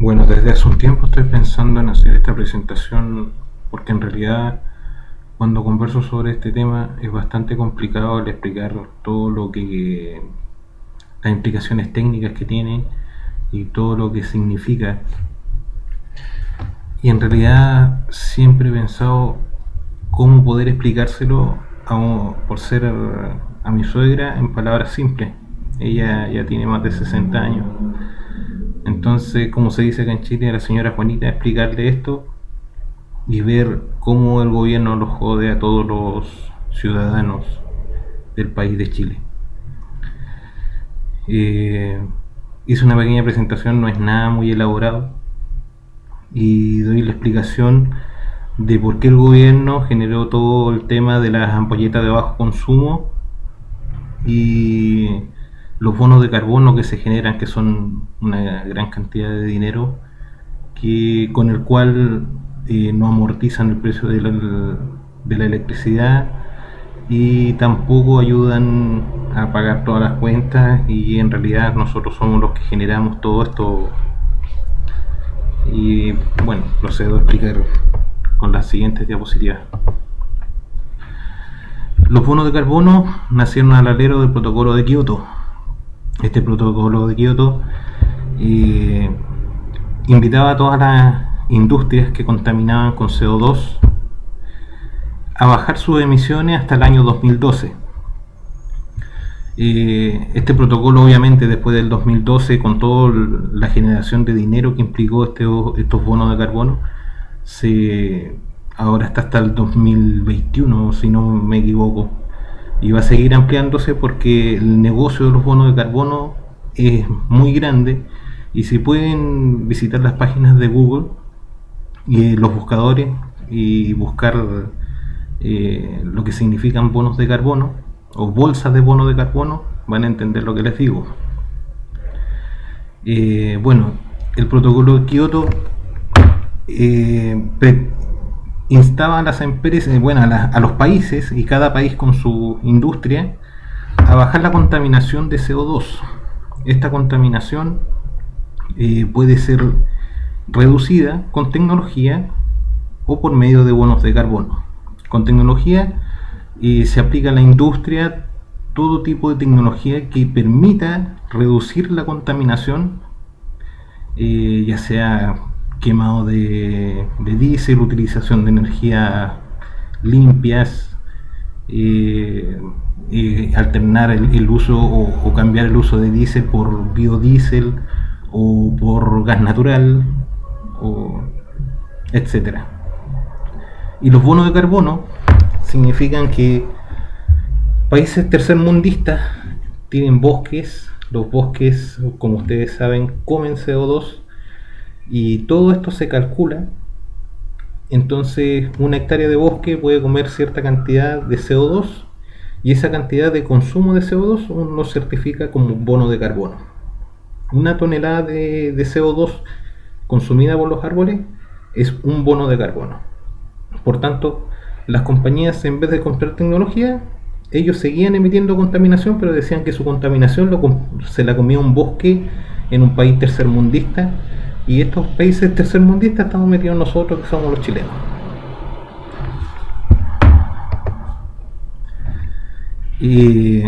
Bueno, desde hace un tiempo estoy pensando en hacer esta presentación porque en realidad cuando converso sobre este tema es bastante complicado el explicar todo lo que las implicaciones técnicas que tiene y todo lo que significa. Y en realidad siempre he pensado cómo poder explicárselo por ser a mi suegra en palabras simples. Ella ya tiene más de 60 años. Entonces, como se dice acá en Chile, a la señora Juanita explicarle esto y ver cómo el gobierno los jode a todos los ciudadanos del país de Chile. Hice una pequeña presentación, no es nada muy elaborado, y doy la explicación de por qué el gobierno generó todo el tema de las ampolletas de bajo consumo y los bonos de carbono que se generan, que son una gran cantidad de dinero con el cual no amortizan el precio de la electricidad y tampoco ayudan a pagar todas las cuentas, y en realidad nosotros somos los que generamos todo esto. Y bueno, procedo a explicar con las siguientes diapositivas. Los bonos de carbono nacieron al alero del protocolo de Kioto. Este protocolo de Kioto invitaba a todas las industrias que contaminaban con CO2 a bajar sus emisiones hasta el año 2012. Este protocolo, obviamente, después del 2012, con toda la generación de dinero que implicó estos bonos de carbono, ahora está hasta el 2021, si no me equivoco, y va a seguir ampliándose porque el negocio de los bonos de carbono es muy grande. Y si pueden visitar las páginas de Google y los buscadores y buscar lo que significan bonos de carbono o bolsas de bonos de carbono, van a entender lo que les digo. Bueno, el protocolo de Kioto instaba a las empresas, a los países, y cada país con su industria, a bajar la contaminación de CO2. Esta contaminación puede ser reducida con tecnología o por medio de bonos de carbono. Con tecnología se aplica a la industria todo tipo de tecnología que permita reducir la contaminación, ya sea quemado de diésel, utilización de energías limpias, alternar el uso o cambiar el uso de diésel por biodiesel o por gas natural, etcétera. Y los bonos de carbono significan que países tercermundistas tienen bosques. Los bosques, como ustedes saben, comen CO2 y todo esto se calcula. Entonces, una hectárea de bosque puede comer cierta cantidad de CO2, y esa cantidad de consumo de CO2 uno lo certifica como un bono de carbono. Una tonelada de CO2 consumida por los árboles es un bono de carbono. Por tanto, las compañías, en vez de comprar tecnología, ellos seguían emitiendo contaminación, pero decían que su contaminación se la comía un bosque en un país tercermundista, y estos países tercermundistas estamos metidos nosotros, que somos los chilenos. Y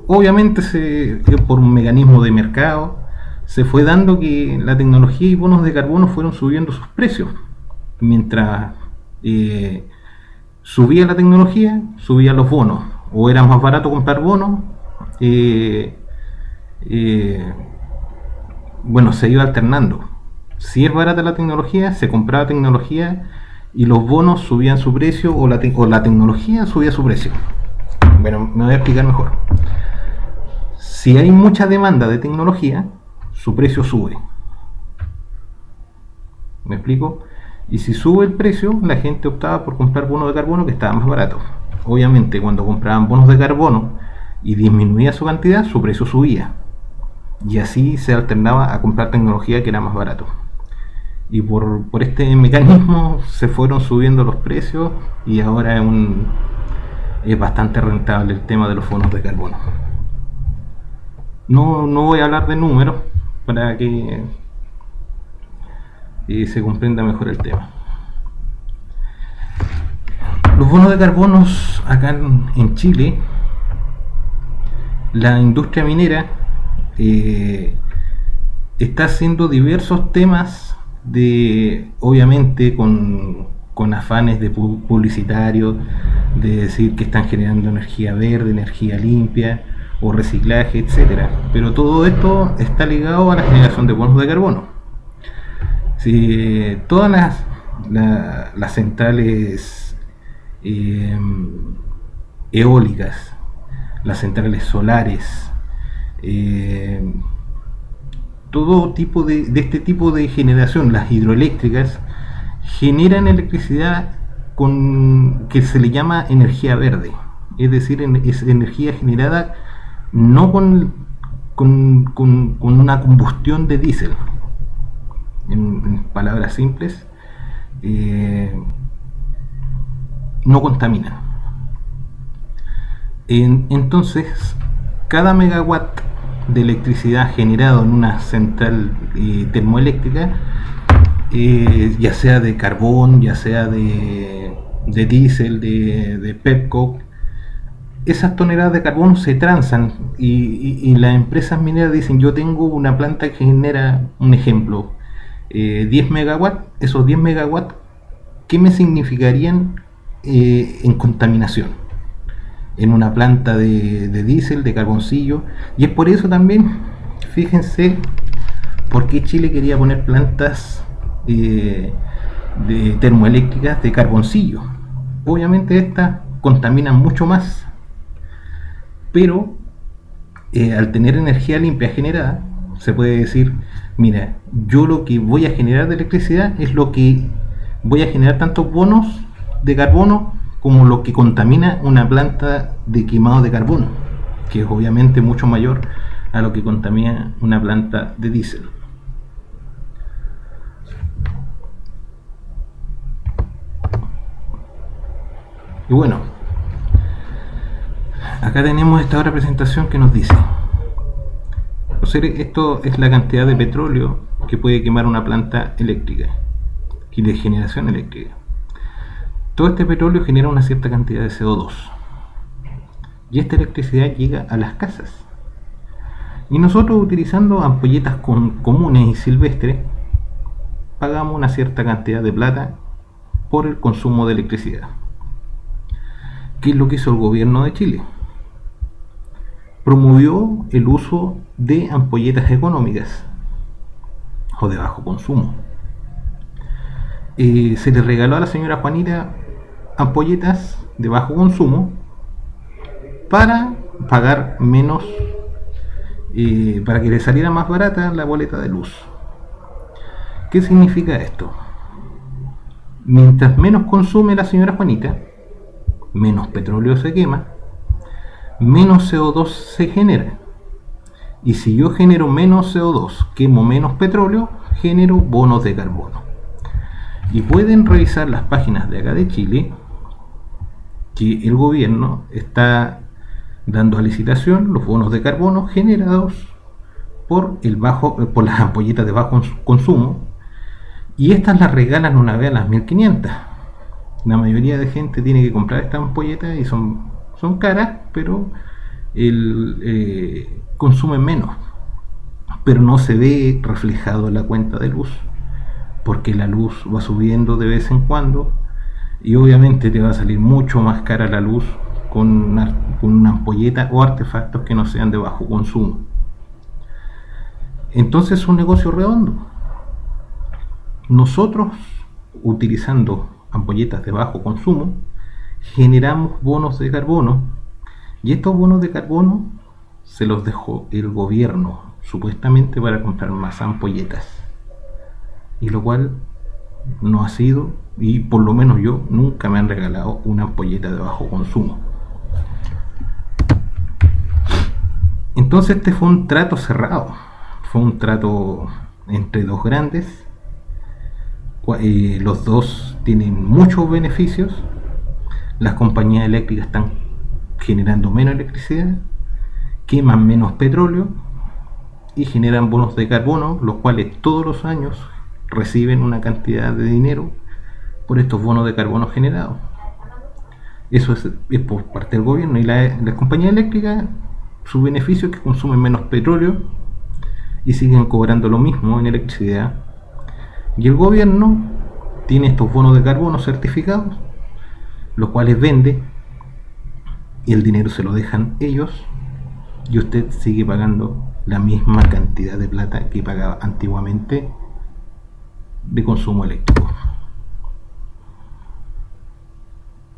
obviamente por un mecanismo de mercado se fue dando que la tecnología y bonos de carbono fueron subiendo sus precios. Mientras subía la tecnología, subían los bonos, o era más barato comprar bonos. Se iba alternando. Si es barata la tecnología, se compraba tecnología y los bonos subían su precio, o la tecnología subía su precio. Bueno, me voy a explicar mejor. Si hay mucha demanda de tecnología, su precio sube. ¿Me explico? Y si sube el precio, la gente optaba por comprar bonos de carbono, que estaban más baratos. Obviamente, cuando compraban bonos de carbono y disminuía su cantidad, su precio subía. Y así se alternaba a comprar tecnología que era más barato. Y por este mecanismo se fueron subiendo los precios, y ahora es bastante rentable el tema de los bonos de carbono. No voy a hablar de números para que se comprenda mejor el tema. Los bonos de carbonos acá en Chile, la industria minera está haciendo diversos temas obviamente con afanes de publicitarios, de decir que están generando energía verde, energía limpia o reciclaje, etcétera. Pero todo esto está ligado a la generación de bonos de carbono. Si todas las centrales eólicas, las centrales solares, todo tipo de este tipo de generación, las hidroeléctricas, generan electricidad que se le llama energía verde, es decir, es energía generada no con una combustión de diésel. En palabras simples, no contamina. Entonces, cada megawatt de electricidad generado en una central termoeléctrica, ya sea de carbón, ya sea de diésel, de petcoke, esas toneladas de carbono se transan y las empresas mineras dicen: yo tengo una planta que genera, un ejemplo, 10 megawatts. Esos 10 megawatts, ¿qué me significarían en contaminación? En una planta de diésel, de carboncillo. Y es por eso también, fíjense, por qué Chile quería poner plantas de termoeléctricas de carboncillo. Obviamente estas contaminan mucho más, pero al tener energía limpia generada, se puede decir: mira, yo lo que voy a generar de electricidad es lo que voy a generar, tantos bonos de carbono como lo que contamina una planta de quemado de carbono, que es obviamente mucho mayor a lo que contamina una planta de diésel. Y bueno, acá tenemos esta otra presentación que nos dice: esto es la cantidad de petróleo que puede quemar una planta eléctrica y de generación eléctrica. Todo este petróleo genera una cierta cantidad de CO2 y esta electricidad llega a las casas, y nosotros, utilizando ampolletas comunes y silvestres, pagamos una cierta cantidad de plata por el consumo de electricidad. ¿Qué es lo que hizo el gobierno de Chile? Promovió el uso de ampolletas económicas o de bajo consumo. Se le regaló a la señora Juanita ampolletas de bajo consumo para pagar menos, para que le saliera más barata la boleta de luz. ¿Qué significa esto? Mientras menos consume la señora Juanita, menos petróleo se quema, menos CO2 se genera. Y si yo genero menos CO2, quemo menos petróleo, genero bonos de carbono. Y pueden revisar las páginas de acá de Chile, que el gobierno está dando a licitación los bonos de carbono generados por las ampolletas de bajo consumo, y estas las regalan una vez a las 1500. La mayoría de gente tiene que comprar estas ampolletas y son caras, pero consumen menos, pero no se ve reflejado en la cuenta de luz, porque la luz va subiendo de vez en cuando y obviamente te va a salir mucho más cara la luz con una ampolleta o artefactos que no sean de bajo consumo. Entonces es un negocio redondo. Nosotros, utilizando ampolletas de bajo consumo, generamos bonos de carbono, y estos bonos de carbono se los dejó el gobierno supuestamente para comprar más ampolletas, y lo cual no ha sido, y por lo menos yo nunca me han regalado una ampolleta de bajo consumo. Entonces este fue un trato cerrado, fue un trato entre dos grandes. Los dos tienen muchos beneficios. Las compañías eléctricas están generando menos electricidad, queman menos petróleo y generan bonos de carbono, los cuales todos los años reciben una cantidad de dinero por estos bonos de carbono generados. Eso es por parte del gobierno, y las compañías eléctricas, su beneficio es que consumen menos petróleo y siguen cobrando lo mismo en electricidad, y el gobierno tiene estos bonos de carbono certificados, los cuales vende, y el dinero se lo dejan ellos, y usted sigue pagando la misma cantidad de plata que pagaba antiguamente de consumo eléctrico.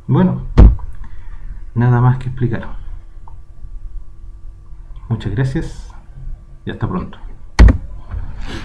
Bueno, nada más que explicar. Muchas gracias y hasta pronto.